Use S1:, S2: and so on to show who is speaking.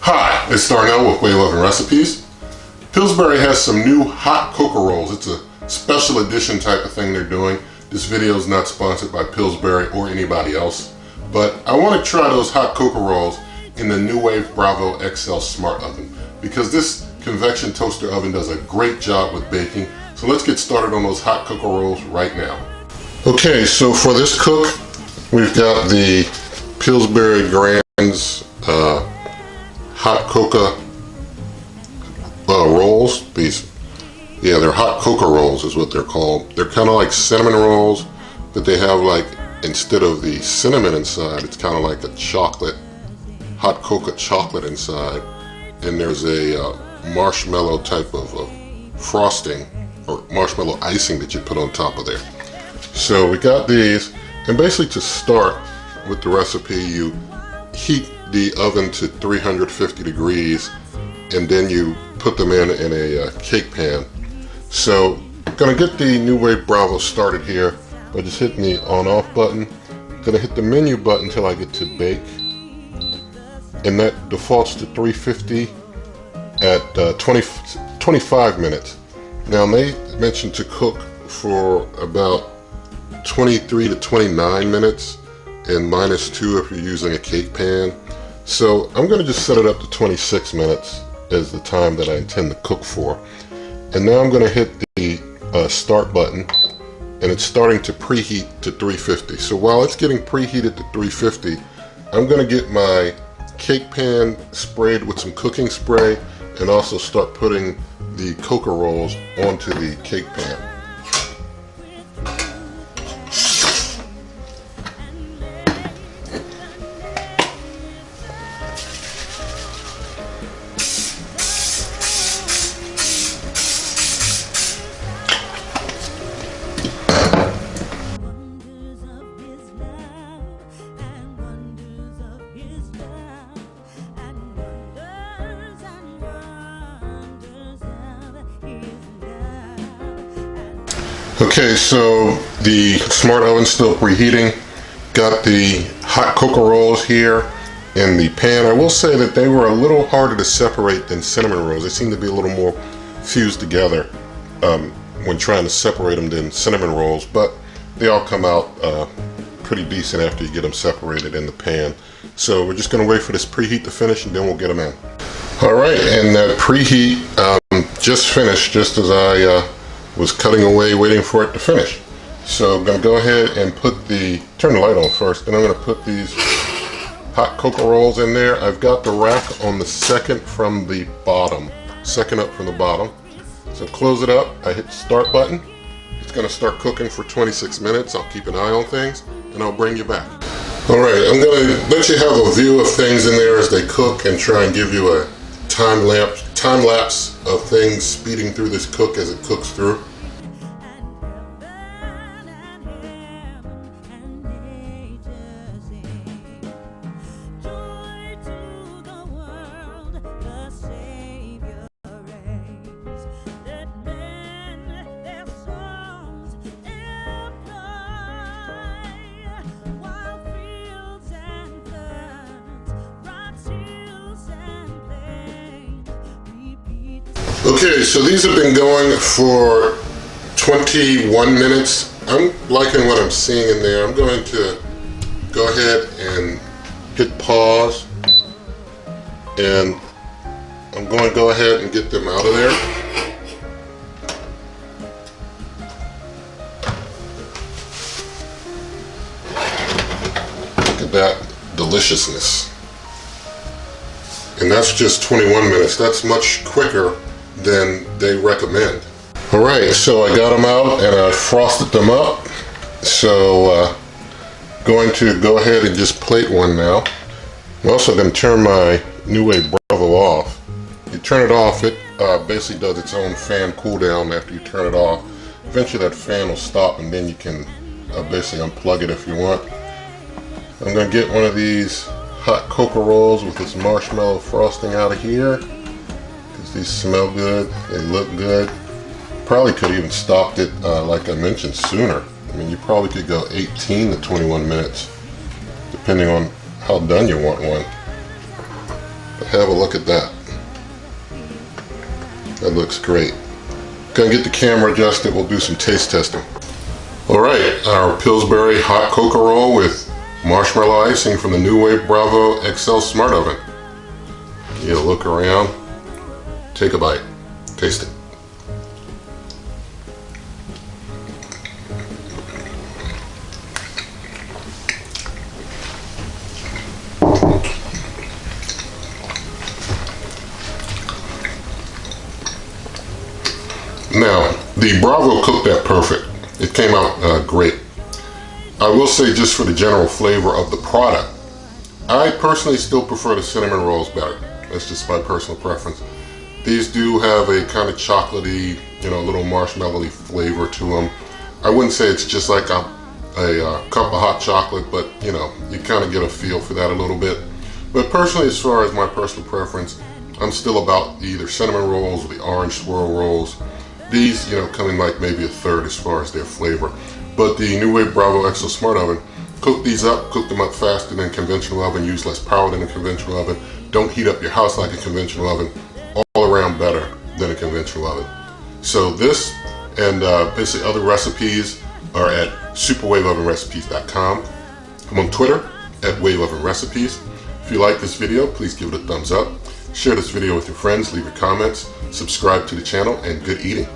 S1: Hi, it's Darnell with Way Loving Recipes. Pillsbury has some new hot cocoa rolls. It's a special edition type of thing they're doing. This video is not sponsored by Pillsbury or anybody else, but I want to try those hot cocoa rolls in the NuWave Breville XL Smart Oven because this convection toaster oven does a great job with baking. So let's get started on those hot cocoa rolls right now. Okay, so for this cook, we've got the Pillsbury Grands hot cocoa rolls. They're hot cocoa rolls is what they're called. They're kind of like cinnamon rolls, but they have, like, instead of the cinnamon inside, it's kind of like a chocolate, hot cocoa chocolate inside, and there's a marshmallow type of frosting or marshmallow icing that you put on top of there. So we got these, and basically to start with the recipe, you heat the oven to 350 degrees and then you put them in a cake pan. So I'm gonna get the NuWave Breville started here by just hitting the on off button. I'm gonna hit the menu button until I get to bake, and that defaults to 350 at 25 minutes. Now they mentioned to cook for about 23 to 29 minutes and -2 if you're using a cake pan. So I'm going to just set it up to 26 minutes as the time that I intend to cook for. And now I'm going to hit the start button, and it's starting to preheat to 350. So while it's getting preheated to 350, I'm going to get my cake pan sprayed with some cooking spray and also start putting the cocoa rolls onto the cake pan. Okay, so the smart oven's still preheating. Got the hot cocoa rolls here in the pan. I will say that they were a little harder to separate than cinnamon rolls. They seem to be a little more fused together when trying to separate them than cinnamon rolls, but they all come out pretty decent after you get them separated in the pan. So we're just going to wait for this preheat to finish and then we'll get them in. Alright, and that preheat just finished just as I was cutting away waiting for it to finish. So I'm going to go ahead and turn the light on first, and I'm going to put these hot cocoa rolls in there. I've got the rack on the second up from the bottom. So close it up, I hit the start button. It's going to start cooking for 26 minutes. I'll keep an eye on things and I'll bring you back. Alright, I'm going to let you have a view of things in there as they cook and try and give you a time lapse of things speeding through this cook as it cooks through. Okay, so these have been going for 21 minutes. I'm liking what I'm seeing in there. I'm going to go ahead and hit pause, and I'm going to go ahead and get them out of there. Look at that deliciousness. And that's just 21 minutes. That's much quicker than they recommend. Alright, so I got them out and I frosted them up. So going to go ahead and just plate one now. I'm also going to turn my NuWave Breville off. You turn it off, it basically does its own fan cool down after you turn it off. Eventually that fan will stop and then you can basically unplug it if you want. I'm going to get one of these hot cocoa rolls with this marshmallow frosting out of here. These smell good, they look good. Probably could have even stopped it, like I mentioned, sooner. I mean, you probably could go 18 to 21 minutes, depending on how done you want one. Have a look at that. That looks great. Gonna get the camera adjusted, we'll do some taste testing. Alright, our Pillsbury hot cocoa roll with marshmallow icing from the NuWave Breville XL Smart Oven. You look around, take a bite, taste it. Now, the Breville cooked that perfect. It came out great. I will say, just for the general flavor of the product, I personally still prefer the cinnamon rolls better. That's just my personal preference. These do have a kind of chocolatey, little marshmallowy flavor to them. I wouldn't say it's just like a cup of hot chocolate, but you kind of get a feel for that a little bit. But personally, as far as my personal preference, I'm still about either cinnamon rolls or the orange swirl rolls. These, come in like maybe a third as far as their flavor. But the NuWave Breville XL Smart Oven, cook them up faster than a conventional oven, use less power than a conventional oven, don't heat up your house like a conventional oven, all around better than a conventional oven. So this and basically other recipes are at superwaveovenrecipes.com. I'm on Twitter at waveovenrecipes. If you like this video, please give it a thumbs up. Share this video with your friends, leave your comments, subscribe to the channel, and good eating.